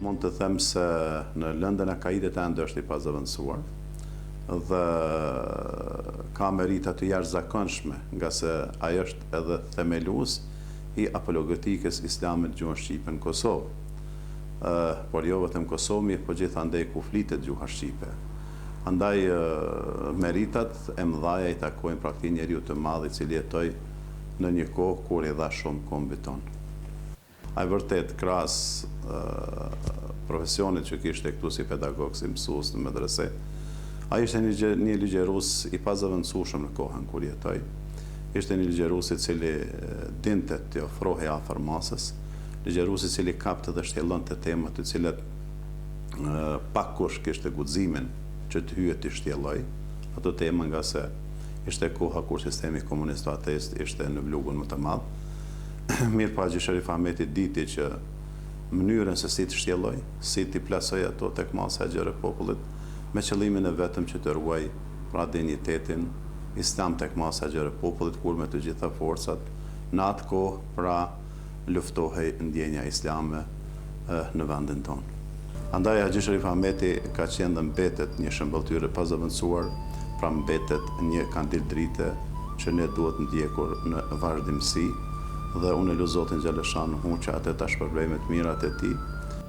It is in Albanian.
mund të them se në lëndën e Kaidet ende është i pazëvendësuar dhe ka merita të jashtëzakonshme, nga se ai është edhe themelues i apologetikës islame në gjuhën shqipe në Kosovë. Por jo vetëm Kosovë, po gjithandej ku flitet gjuha shqipe. Andaj meritat e mëdhaja i takojnë pra këtij njeriu të madh i cili jetoi në një kohë kur i dha shumë kombit tonë. Ai vërtet krahas profesionit që kishte këtu si pedagog, si mësues në medrese, ai ishte një ligjërues i pazëvendësueshëm në kohën kur jetoi. Ishte një ligjërues i cili dinte të ofrohej afër masës, ligjërues i cili kapte dhe shtjellonte tema të cilat pak kush kishte guximin që të hyje të shtjelloj ato tema, nga se ishte koha kur sistemi komunist ateist ishte në vlugun më të madh. Mirë pa Haxhi Sharif Ahmeti diti që mënyrën se si të shtjelloj, si të plasoj ato tek masa e gjerë e popullit, me qëllimin e vetëm që të ruaj pra dinjitetin islam tek masa e gjerë e popullit, kur me të gjitha forcat në atë kohë pra luftohej ndjenja islame në vendin tonë. Andaj Haxhi Sharif Ahmeti ka qenë dhe mbetet një shëmbëltyrë pazëvendësuar, pra mbetet një kandil drite që ne duhet ndjekur në vazhdimsi, dhe unë lu Zotin Xhaleshan që atë ta shpërblet mirat e tij